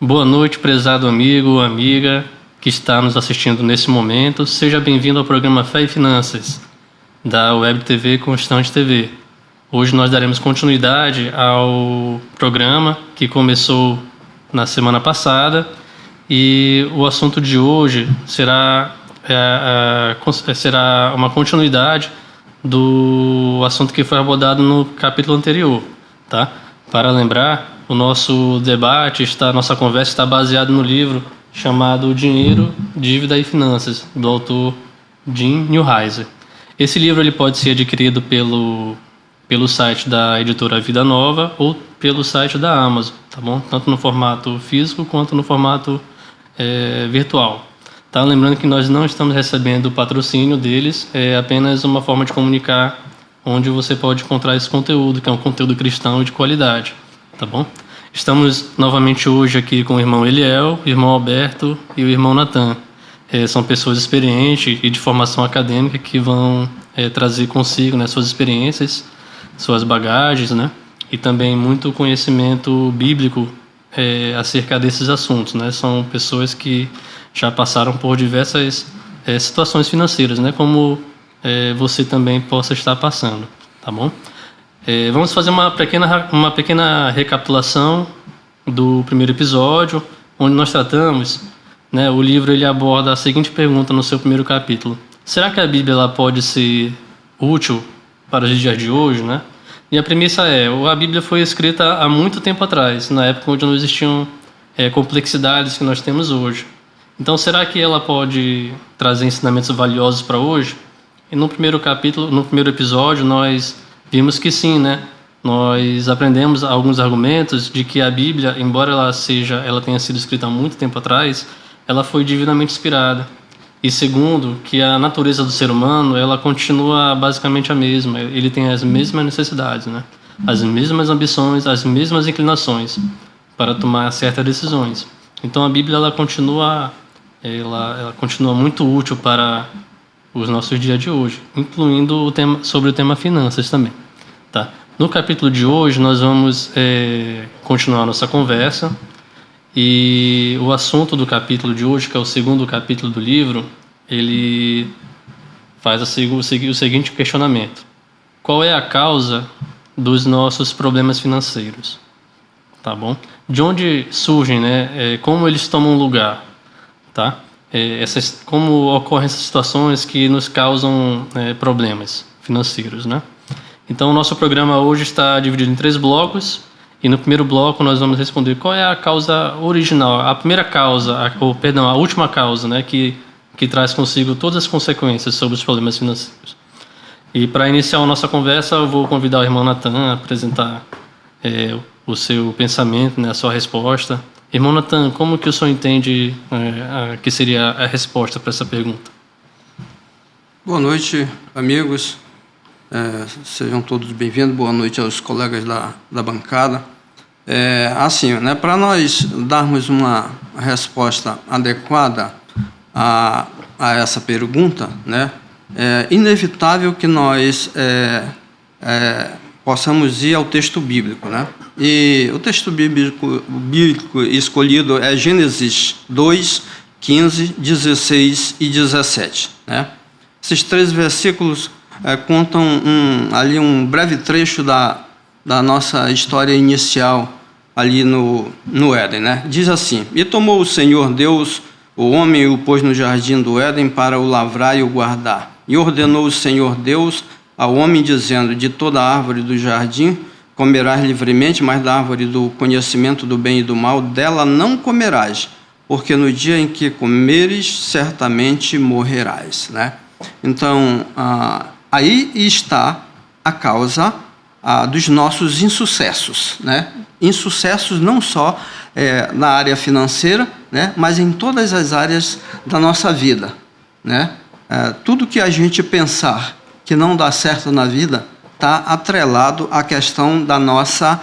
Boa noite, prezado amigo ou amiga que está nos assistindo nesse momento. Seja bem-vindo ao programa Fé e Finanças, da Web TV Constante TV. Hoje nós daremos continuidade ao programa que começou na semana passada e o assunto de hoje será uma continuidade do assunto que foi abordado no capítulo anterior, tá? Para lembrar, o nosso debate, nossa conversa está baseada no livro chamado Dinheiro, Dívida e Finanças, do autor Jim Newheiser. Esse livro ele pode ser adquirido pelo site da editora Vida Nova ou pelo site da Amazon, tá bom? Tanto no formato físico quanto no formato virtual. Tá? Lembrando que nós não estamos recebendo o patrocínio deles, é apenas uma forma de comunicar onde você pode encontrar esse conteúdo, que é um conteúdo cristão de qualidade, tá bom? Estamos novamente hoje aqui com o irmão Eliel, o irmão Alberto e o irmão Natan. São pessoas experientes e de formação acadêmica que vão trazer consigo, né, suas experiências, suas bagagens, né, e também muito conhecimento bíblico acerca desses assuntos, né? São pessoas que já passaram por diversas situações financeiras, né? Como você também possa estar passando, tá bom? Vamos fazer uma pequena recapitulação do primeiro episódio, onde nós tratamos, né? O livro ele aborda a seguinte pergunta no seu primeiro capítulo: será que a Bíblia ela pode ser útil para os dias de hoje, né? E a premissa a Bíblia foi escrita há muito tempo atrás, na época onde não existiam complexidades que nós temos hoje. Então, será que ela pode trazer ensinamentos valiosos para hoje? E no primeiro episódio, nós vimos que sim, né? Nós aprendemos alguns argumentos de que a Bíblia, embora ela tenha sido escrita há muito tempo atrás, ela foi divinamente inspirada. E segundo, que a natureza do ser humano, ela continua basicamente a mesma. Ele tem as mesmas necessidades, né? As mesmas ambições, as mesmas inclinações para tomar certas decisões. Então, a Bíblia ela continua muito útil para os nossos dias de hoje, incluindo sobre o tema finanças também, tá? No capítulo de hoje nós vamos continuar a nossa conversa e o assunto do capítulo de hoje, que é o segundo capítulo do livro, ele faz o seguinte questionamento: qual é a causa dos nossos problemas financeiros? Tá bom? De onde surgem, né? Como eles tomam lugar, tá? Como ocorrem essas situações que nos causam problemas financeiros, né? Então, o nosso programa hoje está dividido em 3 blocos e no primeiro bloco nós vamos responder qual é a causa original, a primeira causa, a última causa, né? Que traz consigo todas as consequências sobre os problemas financeiros. E para iniciar a nossa conversa, eu vou convidar o irmão Natan a apresentar o seu pensamento, né, a sua resposta. Irmão Natan, como que o senhor entende que seria a resposta para essa pergunta? Boa noite, amigos. Sejam todos bem-vindos. Boa noite aos colegas da bancada. Assim, né, para nós darmos uma resposta adequada a essa pergunta, né, é inevitável que nós possamos ir ao texto bíblico, né? E o texto bíblico escolhido é Gênesis 2, 15, 16 e 17, né? Esses 3 versículos contam ali um breve trecho da nossa história inicial ali no Éden, né? Diz assim: e tomou o Senhor Deus o homem e o pôs no jardim do Éden para o lavrar e o guardar. E ordenou o Senhor Deus ao homem, dizendo: de toda árvore do jardim comerás livremente, mas da árvore do conhecimento do bem e do mal, dela não comerás, porque no dia em que comeres, certamente morrerás, né? Então, aí está a causa dos nossos insucessos, né? Insucessos não só na área financeira, né? Mas em todas as áreas da nossa vida, né? Tudo que a gente pensar que não dá certo na vida está atrelado à questão da nossa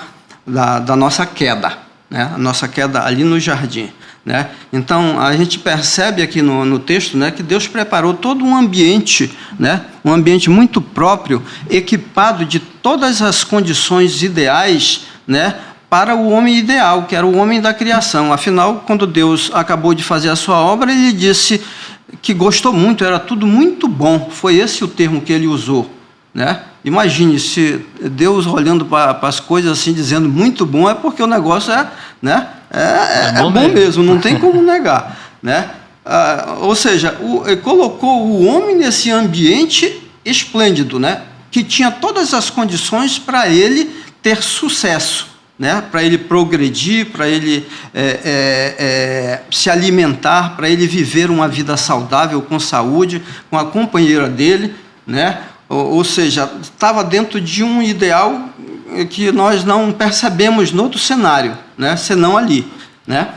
queda, né? A nossa queda ali no jardim, né? Então, a gente percebe aqui no texto, né, que Deus preparou todo um ambiente, né, um ambiente muito próprio, equipado de todas as condições ideais, né, para o homem ideal, que era o homem da criação. Afinal, quando Deus acabou de fazer a sua obra, ele disse que gostou muito, era tudo muito bom. Foi esse o termo que ele usou, né? Imagine se Deus olhando para as coisas assim, dizendo muito bom, é porque o negócio é bom mesmo, não tem como negar, né? Ou seja, colocou o homem nesse ambiente esplêndido, né? Que tinha todas as condições para ele ter sucesso, né? Para ele progredir, para ele se alimentar, para ele viver uma vida saudável, com saúde, com a companheira dele, né? Ou seja, estava dentro de um ideal que nós não percebemos no outro cenário, né? Senão ali, né?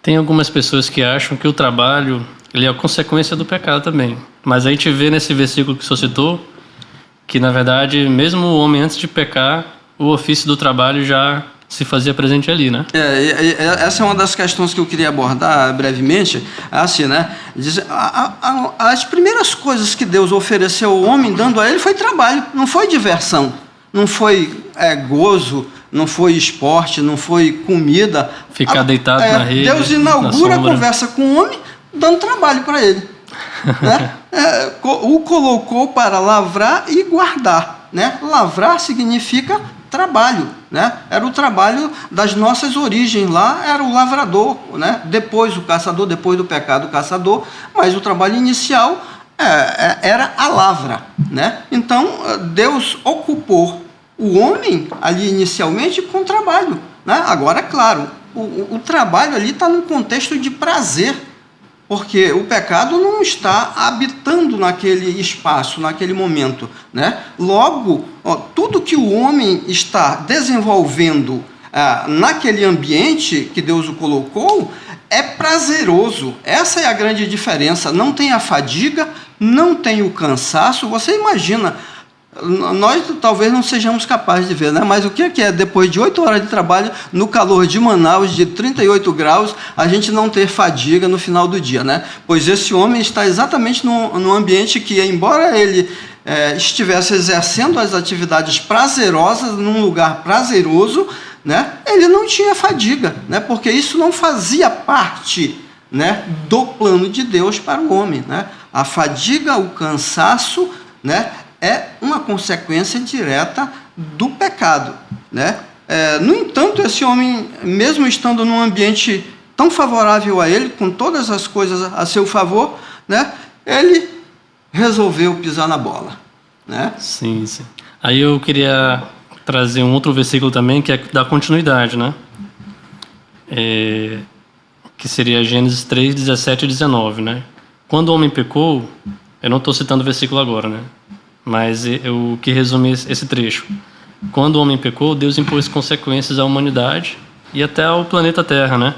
Tem algumas pessoas que acham que o trabalho ele é a consequência do pecado também. Mas a gente vê nesse versículo que o senhor citou que, na verdade, mesmo o homem antes de pecar, o ofício do trabalho já se fazia presente ali, né? Essa é uma das questões que eu queria abordar brevemente. Assim, né? As primeiras coisas que Deus ofereceu ao homem, dando a ele, foi trabalho, não foi diversão, não foi gozo, não foi esporte, não foi comida. Ficar deitado na rede. Deus inaugura a conversa com o homem, dando trabalho para ele. Né? O colocou para lavrar e guardar, né? Lavrar significa trabalho, né? Era o trabalho das nossas origens lá, era o lavrador, né? Depois o caçador, depois do pecado o caçador, mas o trabalho inicial era a lavra, né? Então Deus ocupou o homem ali inicialmente com trabalho, né? Agora, claro, o trabalho ali está num contexto de prazer, porque o pecado não está habitando naquele espaço, naquele momento, né? Logo, tudo que o homem está desenvolvendo naquele ambiente que Deus o colocou é prazeroso. Essa é a grande diferença. Não tem a fadiga, não tem o cansaço. Você imagina, nós talvez não sejamos capazes de ver, né? Mas o que é depois de 8 horas de trabalho, no calor de Manaus, de 38 graus, a gente não ter fadiga no final do dia, né? Pois esse homem está exatamente num ambiente que, embora ele estivesse exercendo as atividades prazerosas, num lugar prazeroso, né? Ele não tinha fadiga, né? Porque isso não fazia parte, né, do plano de Deus para o homem, né? A fadiga, o cansaço, né, é uma consequência direta do pecado, né? No entanto, esse homem, mesmo estando num ambiente tão favorável a ele, com todas as coisas a seu favor, né, ele resolveu pisar na bola, né? Sim. Aí eu queria trazer um outro versículo também, que é da continuidade, né? Que seria Gênesis 3, 17 e 19, né? Quando o homem pecou, eu não estou citando o versículo agora, né? Mas o que resume esse trecho. Quando o homem pecou, Deus impôs consequências à humanidade e até ao planeta Terra, né?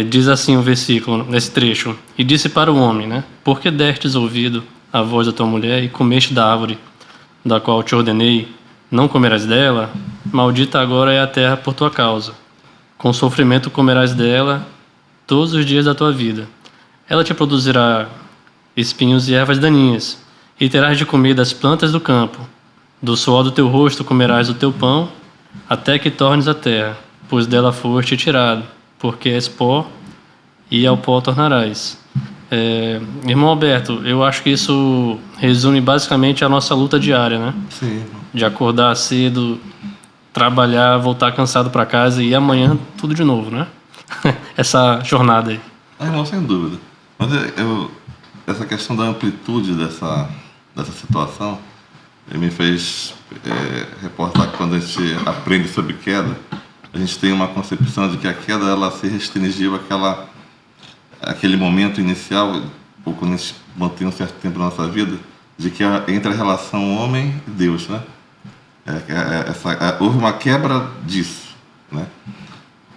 Diz assim o versículo, nesse trecho: E disse para o homem, né? Por que destes ouvido a voz da tua mulher e comeste da árvore da qual te ordenei, não comerás dela? Maldita agora é a terra por tua causa. Com sofrimento comerás dela todos os dias da tua vida. Ela te produzirá espinhos e ervas daninhas, e terás de comer das plantas do campo. Do suor do teu rosto comerás o teu pão, até que tornes a terra, pois dela foste tirado, porque és pó, e ao pó tornarás. Irmão Alberto, eu acho que isso resume basicamente a nossa luta diária, né? Sim. De acordar cedo, trabalhar, voltar cansado para casa e amanhã tudo de novo, né? Essa jornada aí. Não, sem dúvida. Mas essa questão da amplitude dessa situação me fez reportar que quando a gente aprende sobre queda, a gente tem uma concepção de que a queda ela se restringiu àquele momento inicial, ou quando a gente mantém um certo tempo na nossa vida, de que entre a relação homem e Deus, né? Houve uma quebra disso, né?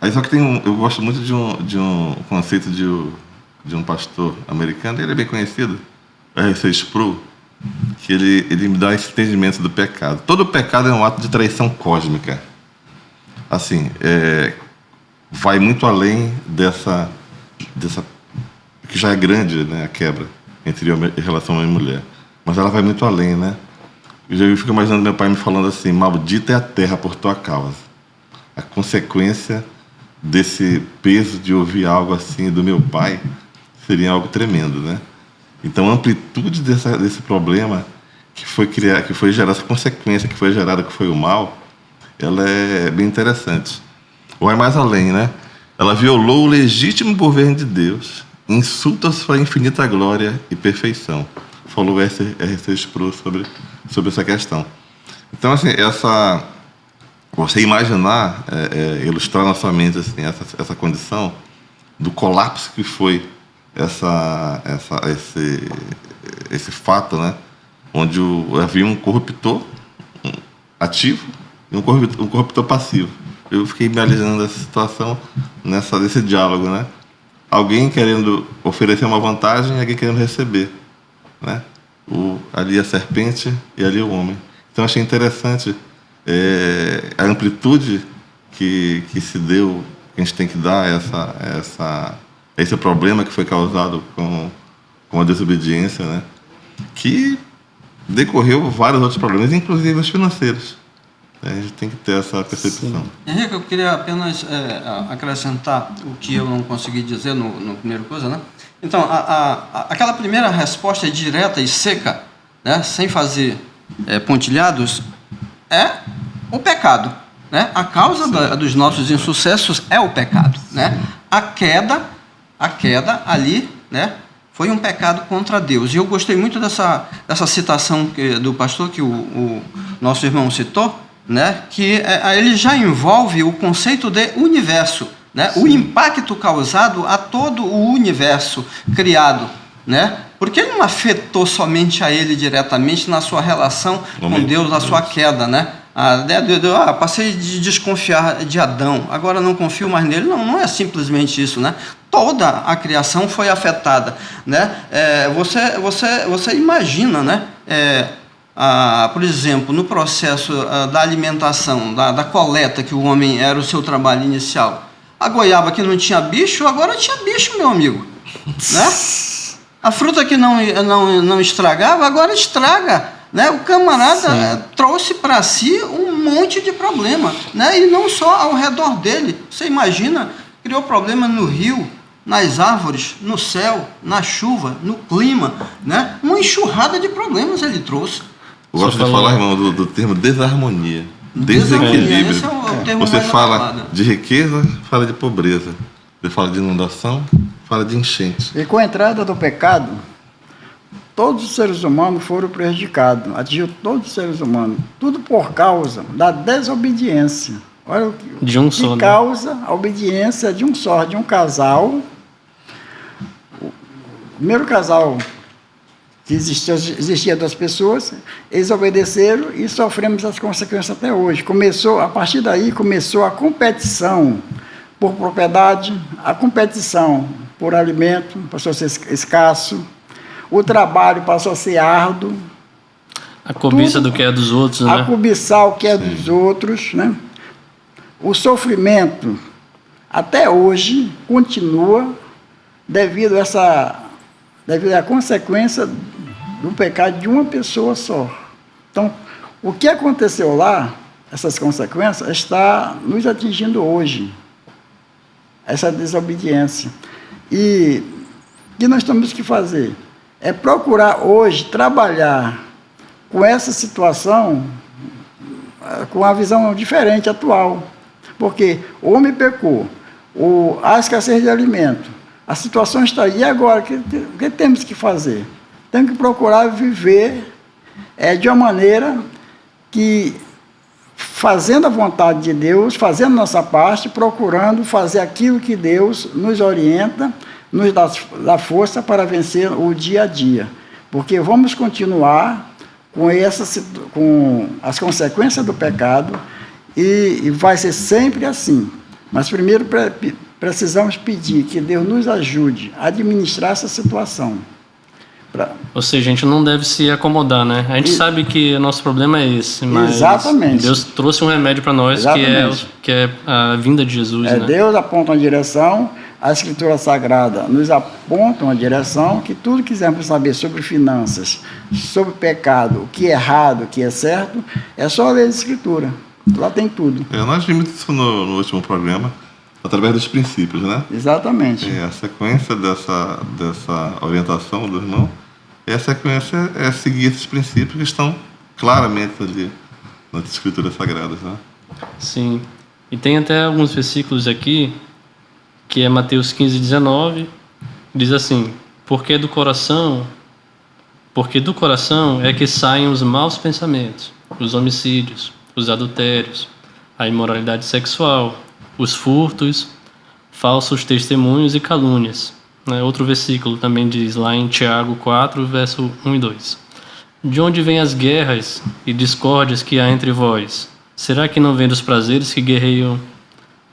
Aí só que eu gosto muito de um conceito de um pastor americano, ele é bem conhecido, R.C. Sproul, que ele me dá esse entendimento do pecado. Todo pecado é um ato de traição cósmica. Assim, vai muito além dessa que já é grande, né, a quebra entre relação homem e mulher. Mas ela vai muito além, né? Eu fico imaginando meu pai me falando assim: maldita é a terra por tua causa. a consequência desse peso de ouvir algo assim do meu pai seria algo tremendo, né? Então, a amplitude desse problema que foi gerada, essa consequência que foi gerada, que foi o mal, ela é bem interessante. Ou é mais além, né? Ela violou o legítimo governo de Deus, insulta sua infinita glória e perfeição. Falou R.C. Sproul sobre essa questão. Então, assim, você imaginar, ilustrar na sua mente assim, essa condição do colapso que foi esse fato, né? Onde havia um corruptor ativo e um corruptor passivo. Eu fiquei me imaginando essa situação nesse diálogo, né? Alguém querendo oferecer uma vantagem e alguém querendo receber, né? Ali a serpente e ali o homem. Então, achei interessante a amplitude que se deu, que a gente tem que dar esse problema que foi causado com a desobediência, né? Que decorreu vários outros problemas, inclusive os financeiros. A gente tem que ter essa percepção. Henrique, eu queria apenas acrescentar o que eu não consegui dizer no primeiro coisa, né? Então, aquela primeira resposta direta e seca, né, sem fazer pontilhados, é o pecado, né? A causa dos nossos insucessos é o pecado, né? A queda ali, né, foi um pecado contra Deus. E eu gostei muito dessa citação do pastor que o nosso irmão citou, né, que ele já envolve o conceito de universo, né, o impacto causado a todo o universo criado, né, porque ele não afetou somente a ele diretamente na sua relação com Deus, na sua queda, né? Passei de desconfiar de Adão, agora não confio mais nele. Não é simplesmente isso, né? Toda a criação foi afetada, né? Você imagina, né? Por exemplo, no processo da alimentação, da coleta, que o homem era o seu trabalho inicial, a goiaba que não tinha bicho, agora tinha bicho, meu amigo, né? A fruta que não estragava, agora estraga, né? O camarada trouxe para si um monte de problema, né? E não só ao redor dele. Você imagina, criou problema no rio, nas árvores, no céu, na chuva, no clima, né? Uma enxurrada de problemas ele trouxe. Eu gosto de falar, irmão, do termo desarmonia, desequilíbrio. Esse é o termo Você mais fala adequado. de riqueza, fala de pobreza. Você fala de inundação, fala de enchente. E com a entrada do pecado, todos os seres humanos foram prejudicados, atingiu todos os seres humanos, tudo por causa da desobediência. Olha De um só, né? causa a obediência de um só, de um casal. O primeiro casal que existia duas pessoas, eles obedeceram e sofremos as consequências até hoje. A partir daí começou a competição por propriedade, a competição por alimento passou a ser escasso, o trabalho passou a ser árduo. A cobiça do que é dos outros, né? A cobiçar o que é dos outros, né? O sofrimento, até hoje, continua devido à consequência do pecado de uma pessoa só. Então, o que aconteceu lá, essas consequências, está nos atingindo hoje. Essa desobediência. E o que nós temos que fazer? É procurar hoje trabalhar com essa situação com uma visão diferente, atual. Porque o homem pecou, a escassez de alimento, a situação está aí. E agora, o que temos que fazer? Temos que procurar viver de uma maneira que, fazendo a vontade de Deus, fazendo nossa parte, procurando fazer aquilo que Deus nos orienta, nos dá força para vencer o dia a dia. Porque vamos continuar com as consequências do pecado e vai ser sempre assim. Mas primeiro precisamos pedir que Deus nos ajude a administrar essa situação. Ou seja, a gente não deve se acomodar, né? A gente sabe que o nosso problema é esse, mas Exatamente. Deus trouxe um remédio para nós, que é a vinda de Jesus, né? Deus aponta uma direção, a Escritura Sagrada nos aponta uma direção, que tudo que quisermos saber sobre finanças, sobre pecado, o que é errado, o que é certo, é só ler a Escritura. Lá tem tudo. Nós vimos isso no último programa, através dos princípios, né? Exatamente. A sequência dessa orientação do irmão, a sequência é seguir esses princípios que estão claramente ali nas Escrituras Sagradas, né? Sim. E tem até alguns versículos aqui, que é Mateus 15:19, diz assim: porque do coração é que saem os maus pensamentos, os homicídios, os adultérios, a imoralidade sexual, os furtos, falsos testemunhos e calúnias. Outro versículo também diz lá em Tiago 4, verso 1 e 2. De onde vêm as guerras e discórdias que há entre vós? Será que não vem dos prazeres que guerreiam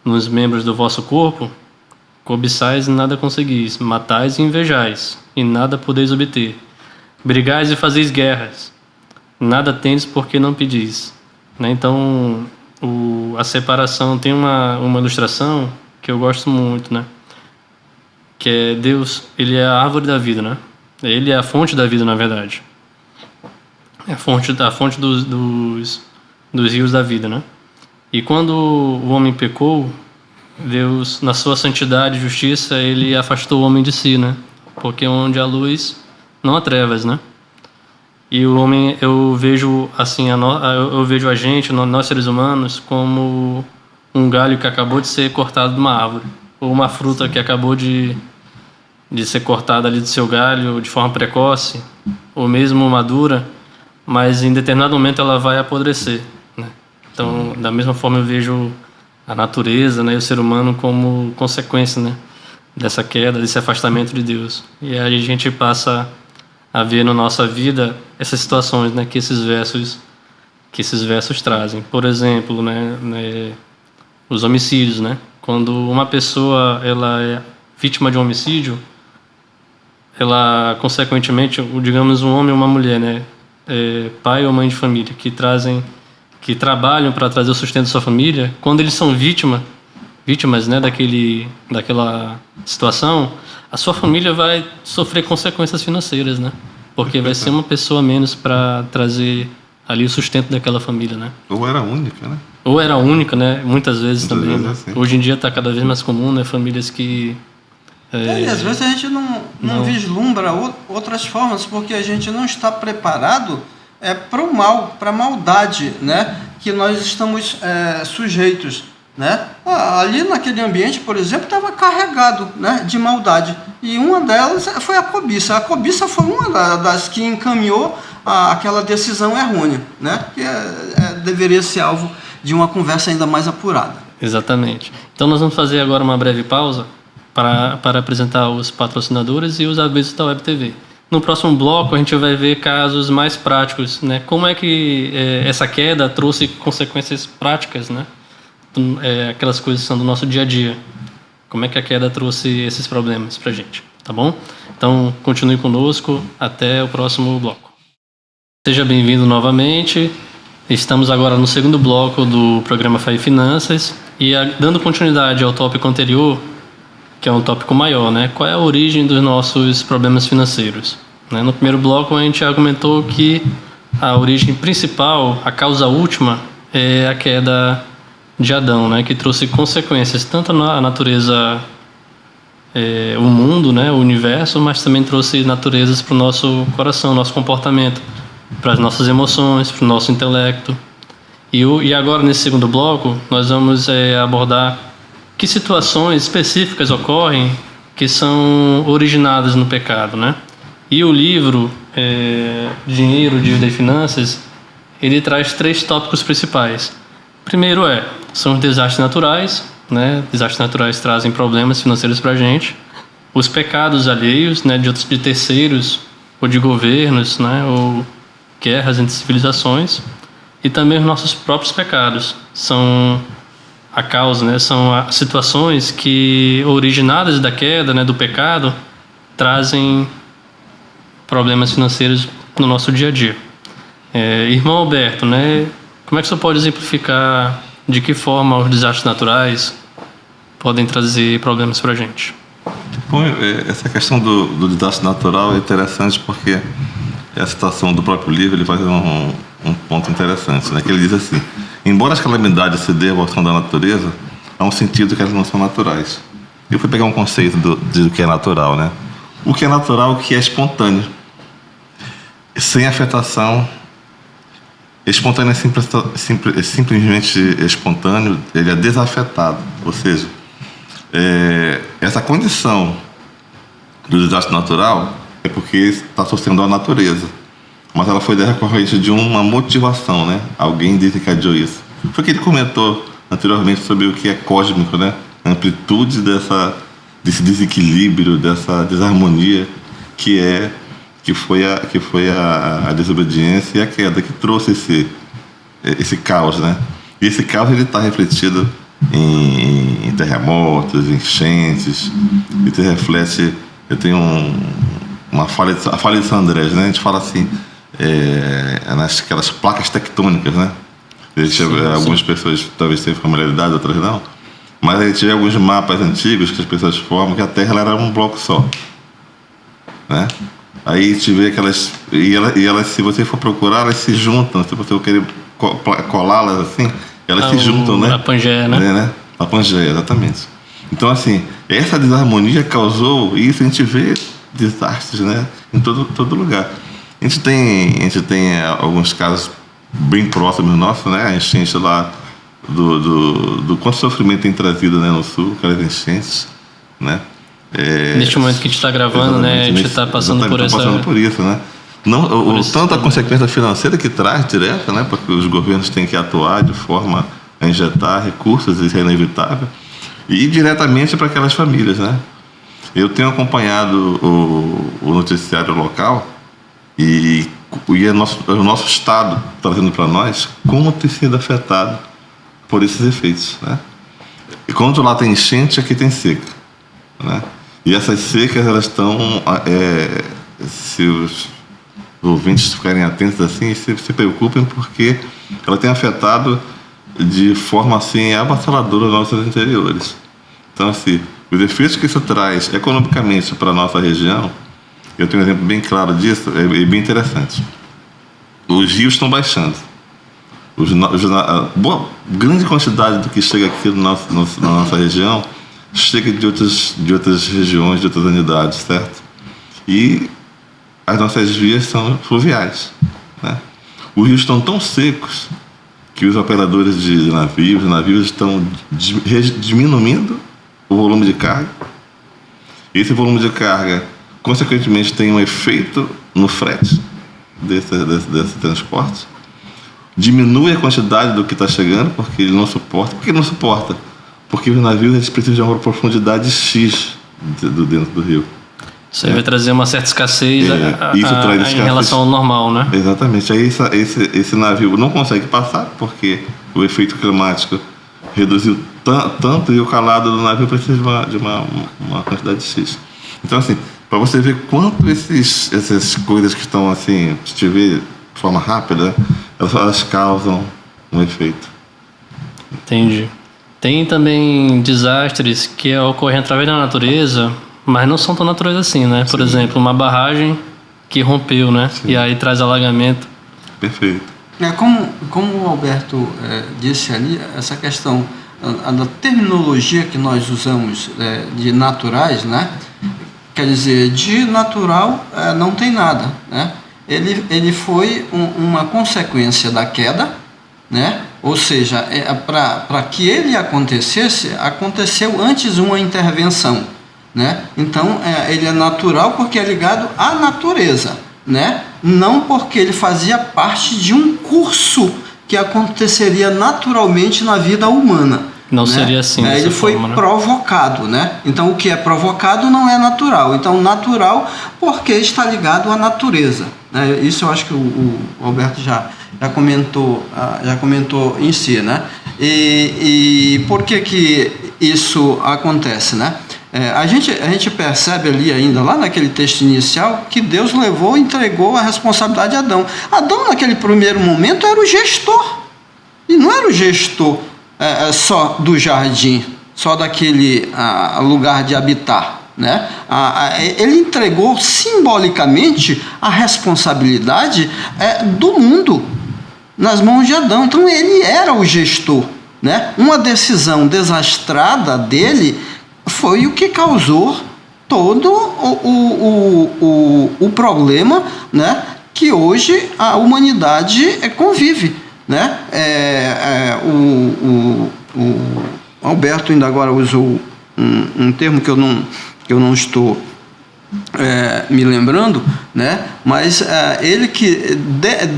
nos membros do vosso corpo? Cobiçais e nada conseguis, matais e invejais, e nada podeis obter. Brigais e fazeis guerras, nada tendes porque não pedis. Então, a separação tem uma ilustração que eu gosto muito, né? Que é Deus, ele é a árvore da vida, né? Ele é a fonte da vida, na verdade. É a fonte dos rios da vida, né? E quando o homem pecou, Deus, na sua santidade e justiça, ele afastou o homem de si, né? Porque onde há luz, não há trevas, né? E o homem, eu vejo assim, eu vejo a gente, nós seres humanos, como um galho que acabou de ser cortado de uma árvore, ou uma fruta que acabou de ser cortada ali do seu galho de forma precoce, ou mesmo madura, mas em determinado momento ela vai apodrecer, né? Então, da mesma forma eu vejo a natureza, né, e o ser humano como consequência, né, dessa queda, desse afastamento de Deus. E aí a gente passa a ver na nossa vida essas situações, né, que esses versos trazem. Por exemplo, né, os homicídios, né? Quando uma pessoa ela é vítima de um homicídio, ela consequentemente, digamos, um homem ou uma mulher, né, pai ou mãe de família que trabalham para trazer o sustento da sua família, quando eles são vítimas, né, daquela situação, a sua família vai sofrer consequências financeiras, né? Porque vai ser uma pessoa a menos para trazer ali o sustento daquela família, né? Ou era única, né? Ou era única, né? Muitas vezes também. Vezes Né? assim. Hoje em dia está cada vez mais comum, né? Famílias que... E às vezes a gente não vislumbra outras formas, porque a gente não está preparado para o mal, para a maldade, né, que nós estamos sujeitos. Né? Ali naquele ambiente, por exemplo, estava carregado, né, de maldade. E uma delas foi a cobiça. A cobiça foi uma das que encaminhou aquela decisão errônea, né, que deveria ser alvo de uma conversa ainda mais apurada. Exatamente. Então nós vamos fazer agora uma breve pausa para apresentar os patrocinadores e os avisos da Web TV. No próximo bloco a gente vai ver casos mais práticos, né? Como é que essa queda trouxe consequências práticas, né? Aquelas coisas que são do nosso dia a dia. Como é que a queda trouxe esses problemas pra gente, tá bom? Então continue conosco até o próximo bloco. Seja bem-vindo novamente. Estamos agora no segundo bloco do programa Fé e Finanças e dando continuidade ao tópico anterior, que é um tópico maior, né? Qual é a origem dos nossos problemas financeiros? Né? No primeiro bloco a gente argumentou que a origem principal, a causa última, é a queda de Adão, né? Que trouxe consequências tanto na natureza, o mundo, né? O universo, mas também trouxe naturezas para o nosso coração, nosso comportamento, para as nossas emoções, para o nosso intelecto. E agora, nesse segundo bloco, nós vamos abordar que situações específicas ocorrem que são originadas no pecado, né? E o livro Dinheiro, Dívida e Finanças, ele traz 3 tópicos principais. Primeiro são os desastres naturais, né? Desastres naturais trazem problemas financeiros para a gente. Os pecados alheios, né? De terceiros ou de governos, né? Ou guerras entre civilizações. E também os nossos próprios pecados são a causa, né? São situações que, originadas da queda, né? Do pecado, trazem problemas financeiros no nosso dia a dia. Irmão Alberto, né? Como é que você pode exemplificar de que forma os desastres naturais podem trazer problemas para a gente? Bom, essa questão do desastre natural é interessante porque a citação do próprio livro ele faz um ponto interessante, né? Que ele diz assim: embora as calamidades se devam à ação da natureza, há um sentido que elas não são naturais. Eu fui pegar um conceito do que é natural, né? O que é natural, o que é espontâneo. Sem afetação. Espontâneo é simplesmente espontâneo, ele é desafetado. Ou seja, essa condição do desastre natural é porque está associando à natureza. Mas ela foi decorrente de uma motivação, né? Alguém desencadeou isso. Foi o que ele comentou anteriormente sobre o que é cósmico, né? A amplitude desse desequilíbrio, dessa desarmonia que foi a desobediência e a queda que trouxe esse caos, né? E esse caos ele está refletido em terremotos, enchentes. Isso reflete. Eu tenho a falha de São Andrés, né? A gente fala assim, naquelas placas tectônicas, né? Algumas pessoas talvez tenham familiaridade, outras não. Mas a gente vê alguns mapas antigos que as pessoas formam que a Terra ela era um bloco só, né? Aí a gente vê aquelas e elas, se você for procurar, elas se juntam. Se você querer colá-las assim, elas se juntam, né? A Pangeia, né? A Pangeia, exatamente. Então, assim, essa desarmonia causou isso. A gente vê desastres, né? Em todo lugar. A gente tem alguns casos bem próximos nossos, né? A enchente lá do quanto sofrimento tem trazido, né, no sul, aquelas enchentes, né? Neste momento que a gente está gravando, né, a gente está passando por isso, né? Não, tanto a consequência financeira que traz direta, né, porque os governos têm que atuar de forma a injetar recursos, isso é inevitável, e diretamente para aquelas famílias, né? Eu tenho acompanhado o noticiário local e o nosso estado trazendo para nós como tem sido afetado por esses efeitos, né? E quando lá tem enchente, aqui tem seca, né? E essas secas, elas estão, se os ouvintes ficarem atentos assim, se preocupem, porque ela tem afetado de forma assim avassaladora os nossos interiores. Então, assim, os efeitos que isso traz economicamente para a nossa região, eu tenho um exemplo bem claro disso, é bem interessante. Os rios estão baixando. Grande quantidade do que chega aqui na nossa região chega de outras regiões, de outras unidades, certo? E as nossas vias são fluviais, né? Os rios estão tão secos que os operadores de navios estão diminuindo o volume de carga. Esse volume de carga, consequentemente, tem um efeito no frete desse transporte. Diminui a quantidade do que está chegando, porque ele não suporta. Por que não suporta? Porque os navios eles precisam de uma profundidade X dentro do rio. Isso aí vai trazer uma certa escassez, em relação ao normal, né? Exatamente. Aí esse navio não consegue passar, porque o efeito climático reduziu tanto, e o calado do navio precisa de uma quantidade X. Então, assim, para você ver quanto essas coisas que estão, assim, se te ver de forma rápida, elas causam um efeito. Entendi. Tem também desastres que ocorrem através da natureza, mas não são tão naturais assim, né? Por exemplo, uma barragem que rompeu, né? Sim. E aí traz alagamento. Perfeito. Como o Alberto disse ali, essa questão da terminologia que nós usamos de naturais, né? Quer dizer, de natural não tem nada, né? Ele foi uma consequência da queda, né? Ou seja, para que ele acontecesse, aconteceu antes uma intervenção, né? Então, ele é natural porque é ligado à natureza, né? Não porque ele fazia parte de um curso que aconteceria naturalmente na vida humana. Não, né? Seria assim. Ele foi provocado, né? Então, o que é provocado não é natural. Então, natural porque está ligado à natureza, né? Isso eu acho que o Alberto já comentou em si, né? E por que isso acontece, né? A gente percebe ali ainda, lá naquele texto inicial, que Deus entregou a responsabilidade a Adão. Adão, naquele primeiro momento, era o gestor. E não era o gestor só do jardim, só daquele lugar de habitar, né? Ele entregou simbolicamente a responsabilidade do mundo, nas mãos de Adão. Então ele era o gestor, né? Uma decisão desastrada dele foi o que causou todo o problema, né, que hoje a humanidade convive, né? O Alberto ainda agora usou um termo que eu não estou me lembrando, né? Mas ele que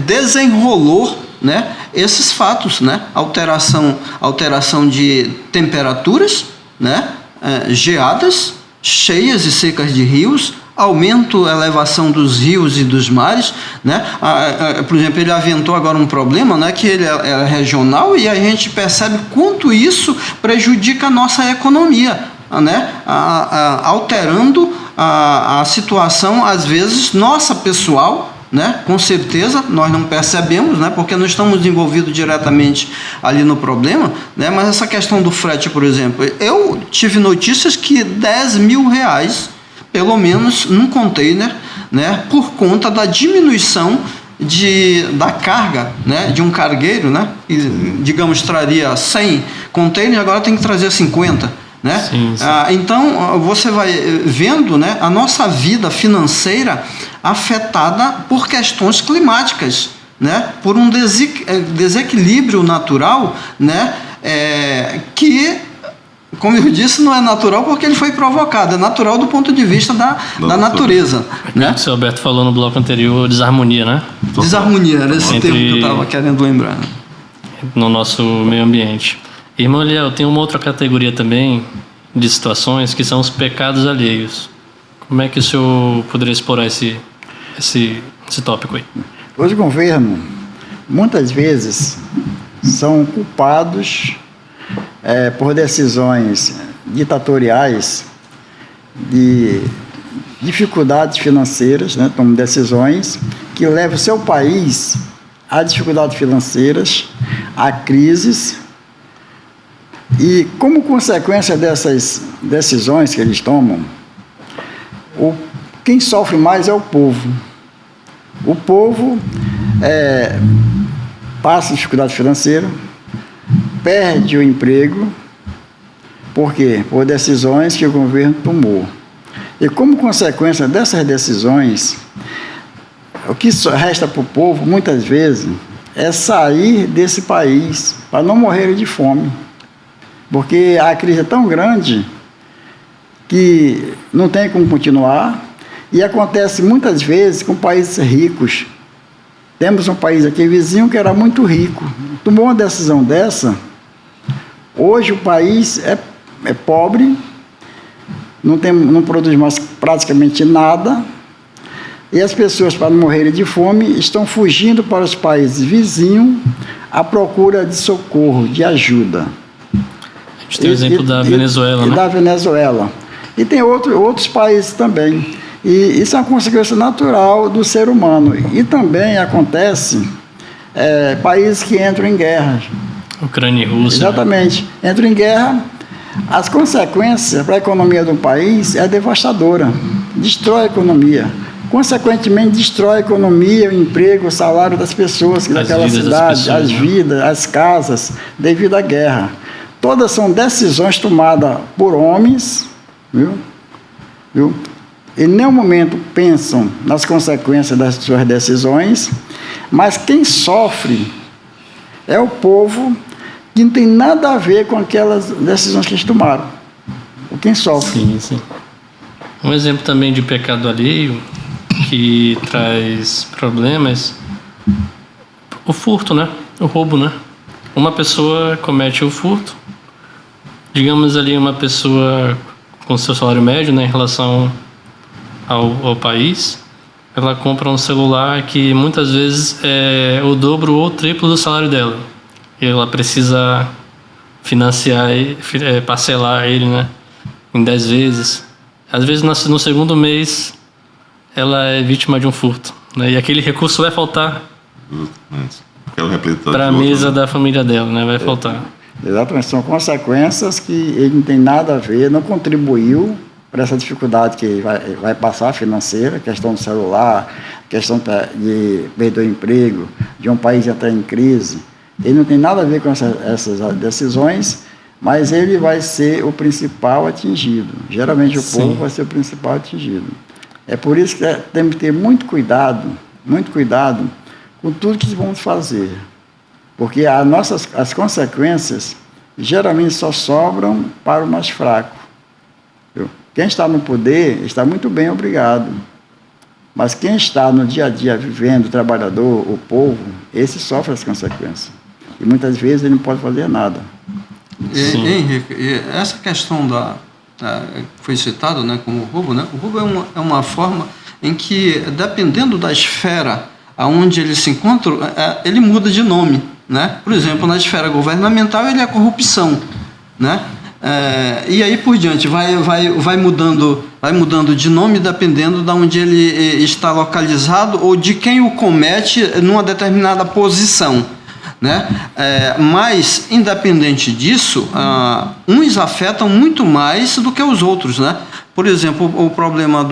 desenrolou, né, esses fatos, né? Alteração de temperaturas, né? Geadas, cheias e secas de rios, aumento, elevação dos rios e dos mares, né? Por exemplo, ele aventou agora um problema, né, que ele é regional, e a gente percebe quanto isso prejudica a nossa economia, né? Alterando a situação, às vezes, nossa pessoal, né? Com certeza, nós não percebemos, né? Porque não estamos envolvidos diretamente ali no problema, né? Mas essa questão do frete, por exemplo, eu tive notícias que R$10.000, pelo menos, num container, né? Por conta da diminuição da carga, né? De um cargueiro, né? Que, digamos, traria 100 containers, agora tem que trazer 50. Né? Sim, sim. Então você vai vendo, né, a nossa vida financeira afetada por questões climáticas, né, por um desequilíbrio natural, né, que, como eu disse, não é natural porque ele foi provocado, é natural do ponto de vista da natureza. Né? O que o seu Alberto falou no bloco anterior, desarmonia, né? Desarmonia, era esse termo que eu estava querendo lembrar. Né? No nosso meio ambiente. Irmão Eliel, tem uma outra categoria também de situações que são os pecados alheios. Como é que o senhor poderia explorar esse tópico aí? Os governos, muitas vezes, são culpados por decisões ditatoriais de dificuldades financeiras, né? Tomam decisões que levam o seu país a dificuldades financeiras, a crises. E, como consequência dessas decisões que eles tomam, quem sofre mais é o povo. O povo passa dificuldade financeira, perde o emprego. Por quê? Por decisões que o governo tomou. E, como consequência dessas decisões, o que resta para o povo, muitas vezes, é sair desse país para não morrer de fome. Porque a crise é tão grande que não tem como continuar, e acontece muitas vezes com países ricos. Temos um país aqui vizinho que era muito rico, tomou uma decisão dessa. Hoje o país é pobre, não produz mais praticamente nada, e as pessoas, para não morrerem de fome, estão fugindo para os países vizinhos à procura de socorro, de ajuda. A gente tem o exemplo da Venezuela, né? Da Venezuela. E tem outros países também. E isso é uma consequência natural do ser humano. E também acontece países que entram em guerra. Ucrânia e Rússia. Exatamente. Né? Entram em guerra, as consequências para a economia do país é devastadora. Destrói a economia. Consequentemente, destrói a economia, o emprego, o salário das pessoas daquela cidade, as vidas, as casas, devido à guerra. Todas são decisões tomadas por homens, viu? Em nenhum momento pensam nas consequências das suas decisões, mas quem sofre é o povo, que não tem nada a ver com aquelas decisões que eles tomaram. Quem sofre. Sim, sim. Um exemplo também de pecado alheio que traz problemas, o furto, né? O roubo, né? Uma pessoa comete o furto, digamos ali uma pessoa com seu salário médio, né, em relação ao país, ela compra um celular que muitas vezes é o dobro ou o triplo do salário dela. E ela precisa financiar, parcelar ele, né, em 10 vezes. Às vezes no segundo mês ela é vítima de um furto, né, e aquele recurso vai faltar para a mesa da família dela, né, vai faltar. Exatamente, são consequências que ele não tem nada a ver, não contribuiu, por essa dificuldade que vai passar financeira, questão do celular, questão de perder o emprego, de um país entrar em crise. Ele não tem nada a ver com essas decisões, mas ele vai ser o principal atingido. Geralmente o povo vai ser o principal atingido. É por isso que temos que ter muito cuidado com tudo que vamos fazer. Porque as consequências geralmente só sobram para o mais fraco. Quem está no poder está muito bem, obrigado. Mas quem está no dia a dia vivendo, o trabalhador, o povo, esse sofre as consequências. E muitas vezes ele não pode fazer nada. Henrique, essa questão foi citado, né, como o roubo, né? O roubo é uma forma em que, dependendo da esfera aonde ele se encontra, ele muda de nome, né? Por exemplo, na esfera governamental ele é corrupção, né? E aí por diante vai mudando de nome dependendo de onde ele está localizado ou de quem o comete numa determinada posição, né? Mas independente disso, uns afetam muito mais do que os outros, né? Por exemplo, o problema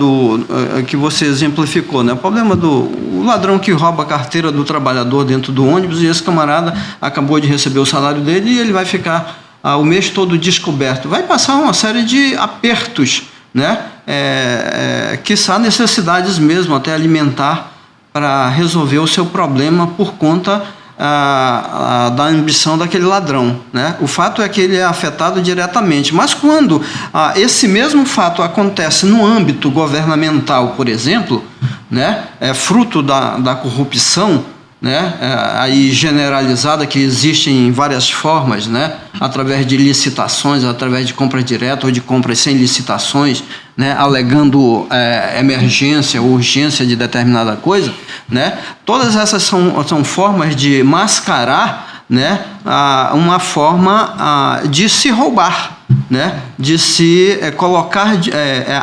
que você exemplificou, né? O problema do ladrão que rouba a carteira do trabalhador dentro do ônibus, e esse camarada acabou de receber o salário dele e ele vai ficar o mês todo descoberto. Vai passar uma série de apertos, né? Quiçá necessidades mesmo, até alimentar, para resolver o seu problema por conta da ambição daquele ladrão, né? O fato é que ele é afetado diretamente, mas quando esse mesmo fato acontece no âmbito governamental, por exemplo, né? É fruto da corrupção, né? Aí generalizada, que existe em várias formas, né? Através de licitações, através de compras diretas ou de compras sem licitações, né? Alegando emergência ou urgência de determinada coisa, né? Todas essas são formas de mascarar, né? Uma forma de se roubar, né? De se colocar